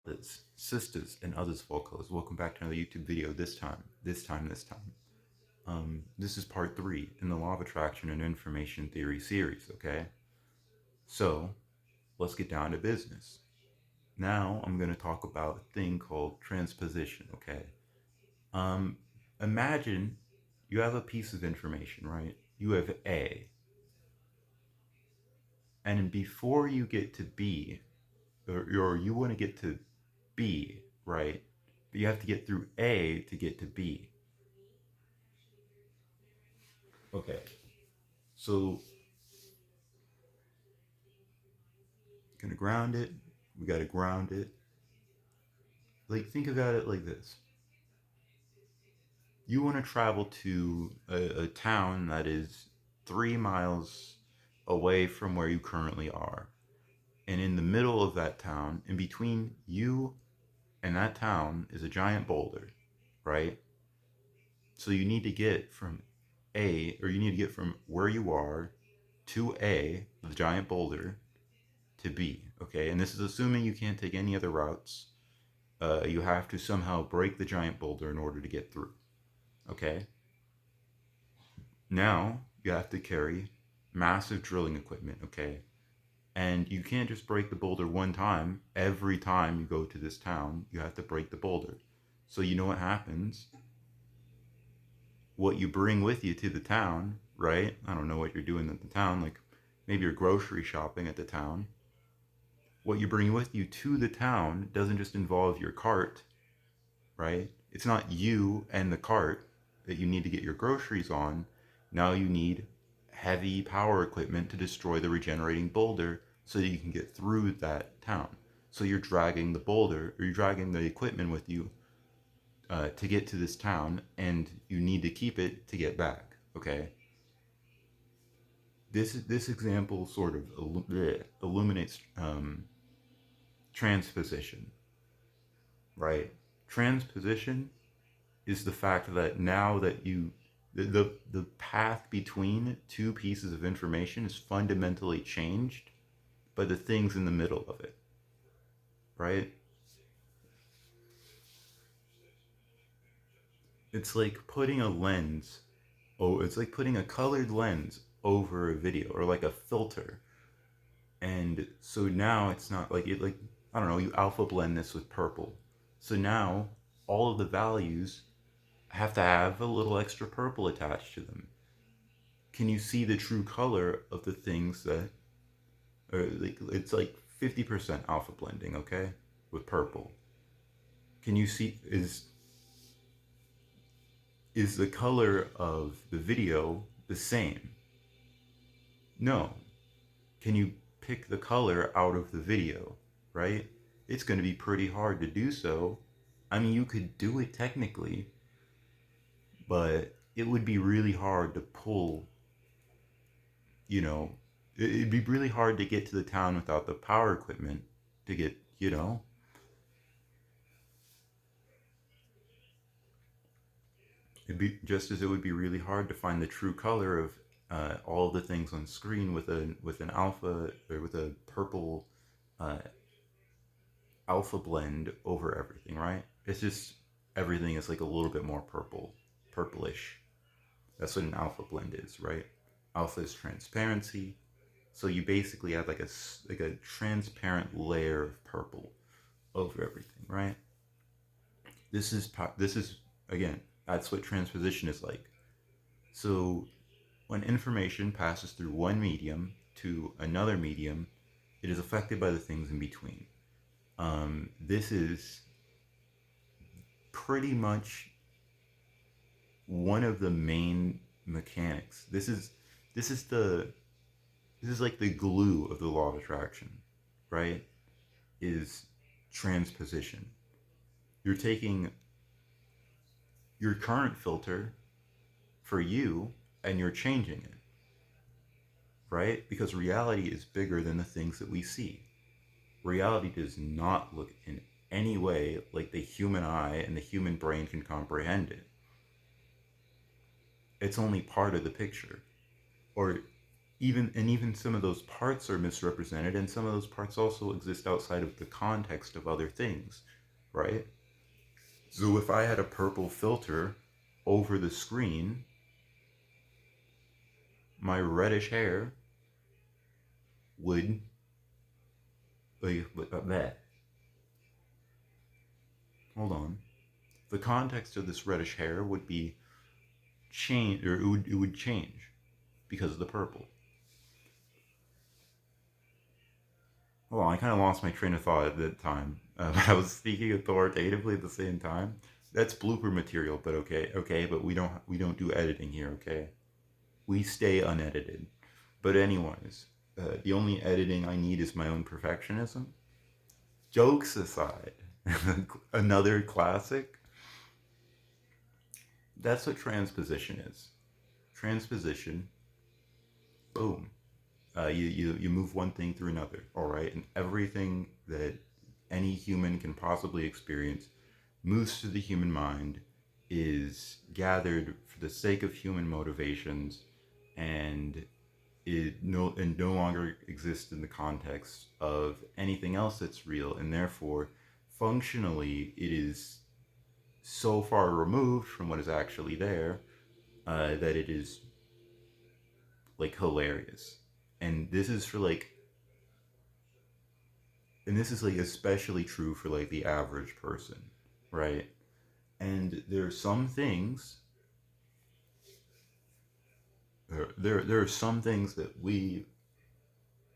brothers, sisters, and others Volcos. Welcome back to another YouTube video. This is part 3 in the Law of Attraction and Information Theory series, okay? So, let's get down to business. Now, I'm going to talk about a thing called transposition, okay? Um, Imagine you have a piece of information, right? You have A, and before you get to B, or you want to get to B, right? But you have to get through A to get to B. Okay. So, gonna ground it. We gotta ground it. Like, think about it like this. You want to travel to a town that is 3 miles away from where you currently are. And in the middle of that town, in between you and that town, is a giant boulder, right? So you need to get from you need to get from where you are to A, the giant boulder, to B, okay? And this is assuming you can't take any other routes. You have to somehow break the giant boulder in order to get through, okay? Now you have to carry massive drilling equipment, okay? And you can't just break the boulder one time. Every time you go to this town, you have to break the boulder. So you know what happens? What you bring with you to the town, right? I don't know what you're doing at the town, like maybe you're grocery shopping at the town. What you bring with you to the town doesn't just involve your cart, right? It's not you and the cart that you need to get your groceries on. Now you need heavy power equipment to destroy the regenerating boulder so that you can get through that town. So you're dragging the boulder, or you're dragging the equipment with you to get to this town, and you need to keep it to get back. Okay. This example sort of illuminates transposition, right? Transposition is the fact that now that the path between two pieces of information is fundamentally changed by the things in the middle of it, right? It's like putting a lens, it's like putting a colored lens over a video, or like a filter. And so now it's not like it, like, I don't know, you alpha blend this with purple. So now all of the values have to have a little extra purple attached to them. Can you see the true color of the things that are like, it's like 50% alpha blending, okay, with purple? Can you see, is the color of the video the same? No. Can you pick the color out of the video, right? It's going to be pretty hard to do so. I mean, you could do it technically, but it would be really hard to pull, you know, it'd be really hard to get to the town without the power equipment to get, it'd be just as it would be really hard to find the true color of all of the things on screen with an alpha, or with a purple uh, alpha blend over everything, right? It's just everything is like a little bit more purplish. That's what an alpha blend is, right? Alpha is transparency, so you basically have like a transparent layer of purple over everything, right? This is again, that's what transposition is like. So when information passes through one medium to another medium, it is affected by the things in between. This is pretty much one of the main mechanics. This is the this is like the glue of the law of attraction, right? Is transposition. You're taking your current filter for you and you're changing it, right? Because reality is bigger than the things that we see. Reality does not look in any way like the human eye and the human brain can comprehend it. It's only part of the picture. Or even some of those parts are misrepresented, and some of those parts also exist outside of the context of other things, right? So if I had a purple filter over the screen, my reddish hair would that. Hold on. The context of this reddish hair would be change, or it would change because of the purple. Hold on, I kind of lost my train of thought at that time. But I was speaking authoritatively at the same time. That's blooper material, but okay. But we don't do editing here, okay? We stay unedited. But anyways, the only editing I need is my own perfectionism. Jokes aside, another classic. That's what transposition is. Transposition, boom. You move one thing through another, all right? And everything that any human can possibly experience moves through the human mind, is gathered for the sake of human motivations, and no longer exists in the context of anything else that's real, and therefore functionally it is so far removed from what is actually there, that it is like hilarious. And this is for like, and this is like especially true for like the average person, right? And there are some things, there are some things that we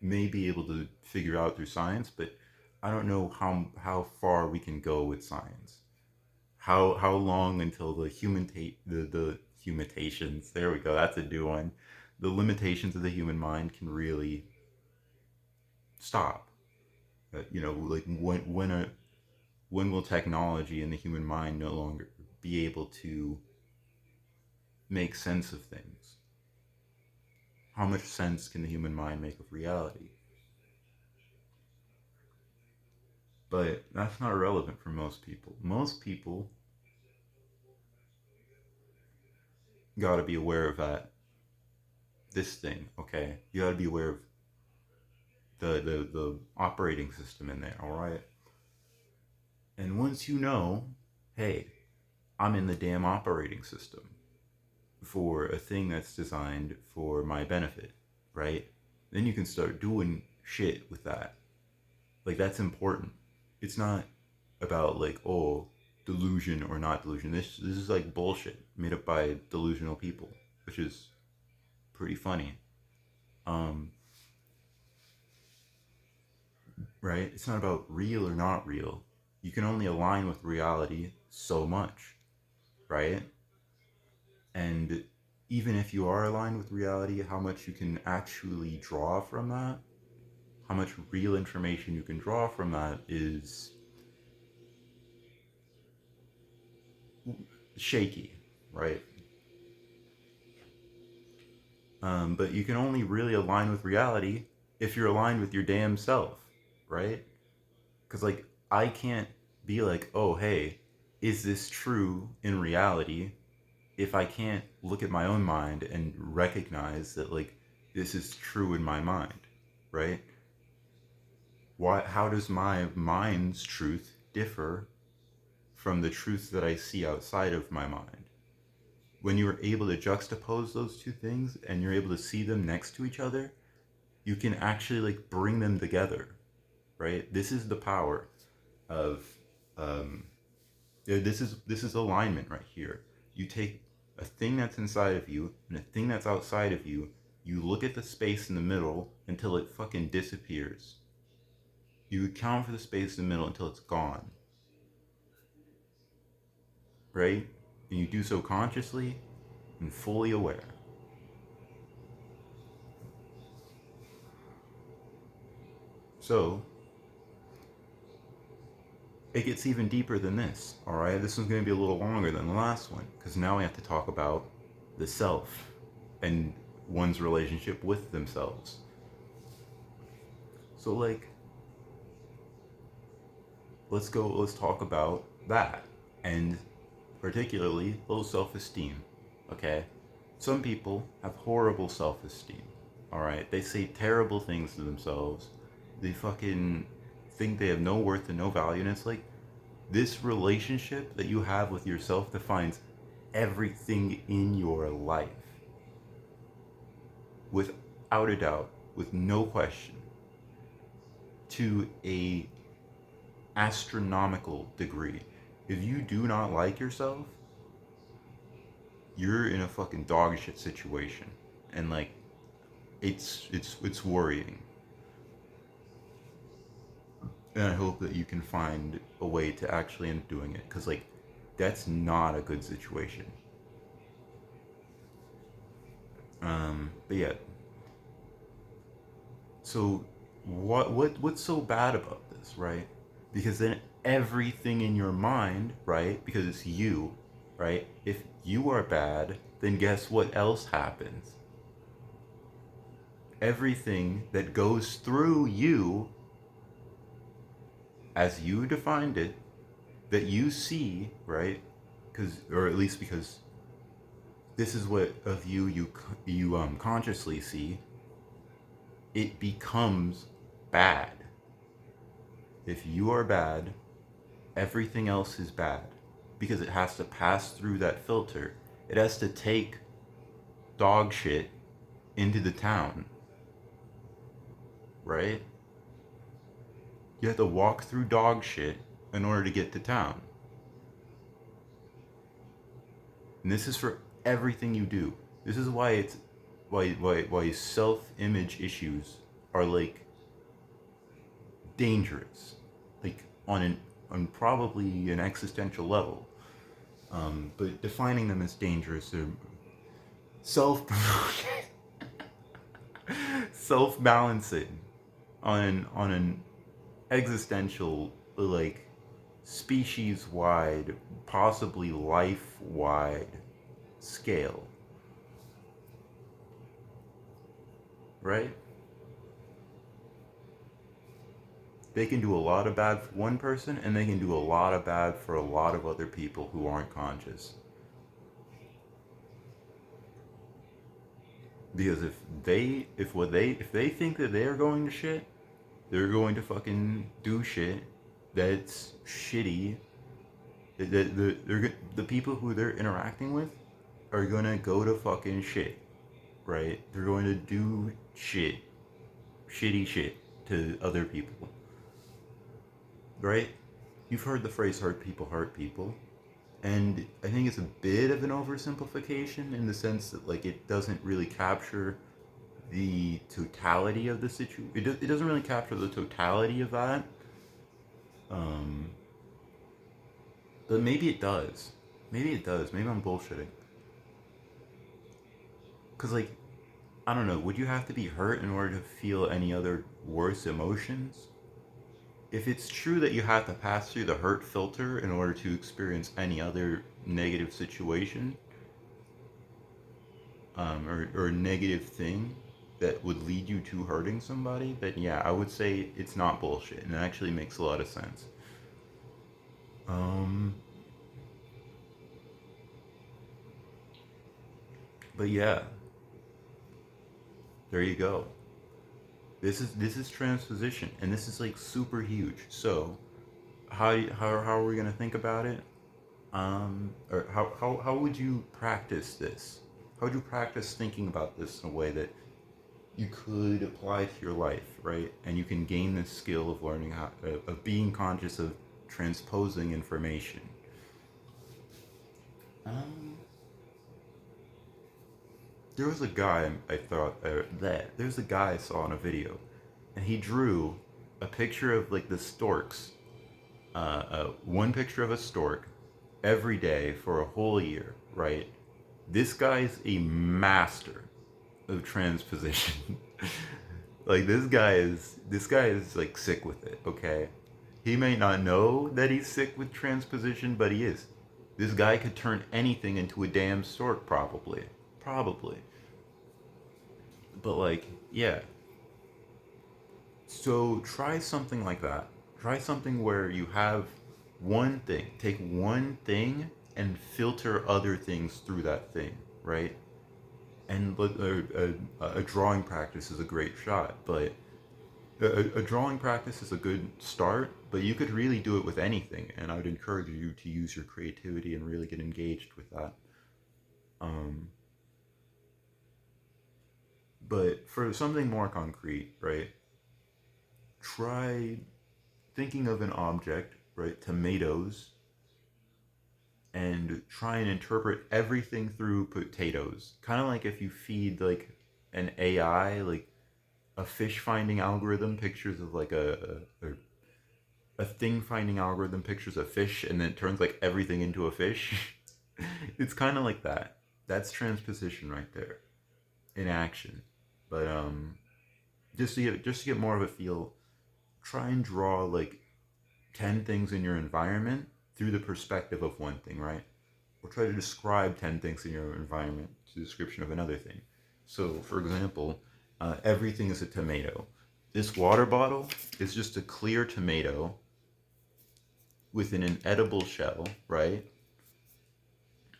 may be able to figure out through science, but I don't know how far we can go with science. How long until the humitations, there we go, that's a new one, the limitations of the human mind can really stop. Like when will technology and the human mind no longer be able to make sense of things? How much sense can the human mind make of reality? But that's not relevant for most people. Most people got to be aware of that. This thing, okay? You got to be aware of the operating system in there, all right? And once you know, hey, I'm in the damn operating system for a thing that's designed for my benefit, right? Then you can start doing shit with that. Like, that's important. It's not about like, oh, delusion or not delusion. This is like bullshit made up by delusional people, which is pretty funny. Um, right? It's not about real or not real. You can only align with reality so much, right? And even if you are aligned with reality, how much you can actually draw from that, how much real information you can draw from that is shaky, right? But you can only really align with reality if you're aligned with your damn self, right? Because, like, I can't be like, oh, hey, is this true in reality, if I can't look at my own mind and recognize that, like, this is true in my mind, right? How does my mind's truth differ from the truth that I see outside of my mind? When you are able to juxtapose those two things and you're able to see them next to each other, you can actually like bring them together, right? This is the power of this is alignment right here. You take a thing that's inside of you and a thing that's outside of you. You look at the space in the middle until it fucking disappears. You account for the space in the middle until it's gone, right? And you do so consciously and fully aware. So it gets even deeper than this, all right? This one's going to be a little longer than the last one because now we have to talk about the self and one's relationship with themselves. So, like, let's talk about that, and particularly low self-esteem, okay? Some people have horrible self-esteem, All right, they say terrible things to themselves. They fucking think they have no worth and no value, and it's like this relationship that you have with yourself defines everything in your life, without a doubt, with no question, to a astronomical degree. If you do not like yourself, you're in a fucking dog shit situation, and like it's worrying. And I hope that you can find a way to actually end up doing it, because like that's not a good situation. But yeah. So what's so bad about this, right? Because then everything in your mind, right? Because it's you, right? If you are bad, then guess what else happens? Everything that goes through you, as you defined it, that you see, right? Because, or at least because this is what of you consciously see, it becomes bad. If you are bad, everything else is bad, because it has to pass through that filter. It has to take dog shit into the town, right? You have to walk through dog shit in order to get to town. And this is for everything you do. This is why it's why self-image issues are like dangerous, like on probably an existential level. But defining them as dangerous, they're self self balancing on an existential, like species wide, possibly life wide scale, right? They can do a lot of bad for one person, and they can do a lot of bad for a lot of other people who aren't conscious. Because if they think that they are going to shit, they're going to fucking do shit that's shitty. The people who they're interacting with are gonna go to fucking shit, right? They're going to do shitty shit to other people, right? You've heard the phrase hurt people. And I think it's a bit of an oversimplification in the sense that like it doesn't really capture the totality of the situation. It doesn't really capture the totality of that. Um, but maybe it does. Maybe it does. Maybe I'm bullshitting. Cause like I don't know. Would you have to be hurt in order to feel any other worse emotions? If it's true that you have to pass through the hurt filter in order to experience any other negative situation, or negative thing that would lead you to hurting somebody, then yeah, I would say it's not bullshit, and it actually makes a lot of sense. Um, but yeah, there you go. This is transposition, and this is like super huge. So, how are we gonna think about it? Or how would you practice this? How would you practice thinking about this in a way that you could apply to your life, right? And you can gain this skill of learning how of being conscious of transposing information. Um, there was a guy I thought that there's a guy I saw in a video, and he drew a picture of like the storks, one picture of a stork every day for a whole year, right? This guy's a master of transposition. Like this guy is like sick with it, okay? He may not know that he's sick with transposition, but he is. This guy could turn anything into a damn stork, probably. Probably. But like, yeah. So try something like that. Try something where you have one thing. Take one thing and filter other things through that thing, right? And a drawing practice is a great shot, but a drawing practice is a good start, but you could really do it with anything, and I would encourage you to use your creativity and really get engaged with that. Um, but for something more concrete, right, try thinking of an object, right, tomatoes, and try and interpret everything through potatoes. Kind of like if you feed like an AI, like a fish finding algorithm, pictures of like a thing finding algorithm, pictures of fish, and then it turns like everything into a fish. It's kind of like that. That's transposition right there in action. But just to get more of a feel, try and draw like 10 things in your environment through the perspective of one thing, right? Or try to describe 10 things in your environment to the description of another thing. So, for example, everything is a tomato. This water bottle is just a clear tomato within an edible shell, right?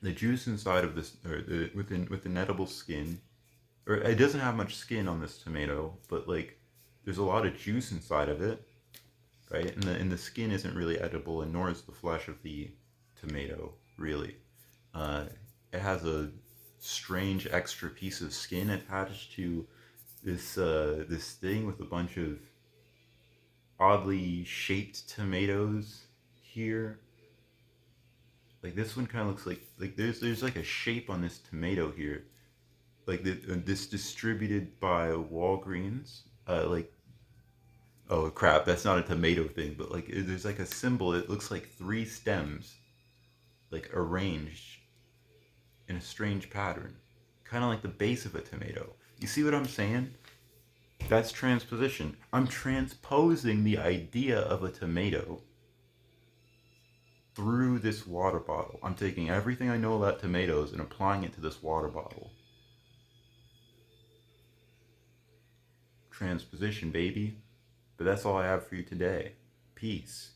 The juice inside of this, or with an edible skin, or it doesn't have much skin on this tomato, but like there's a lot of juice inside of it, right? And the skin isn't really edible, and nor is the flesh of the tomato really. Uh, it has a strange extra piece of skin attached to this thing with a bunch of oddly shaped tomatoes here. Like this one kind of looks like there's like a shape on this tomato here, like this distributed by Walgreens. Like oh crap, that's not a tomato thing, but like there's like a symbol. It looks like three stems, like arranged in a strange pattern, kind of like the base of a tomato. You see what I'm saying? That's transposition. I'm transposing the idea of a tomato through this water bottle. I'm taking everything I know about tomatoes and applying it to this water bottle. Transposition, baby. But that's all I have for you today. Peace.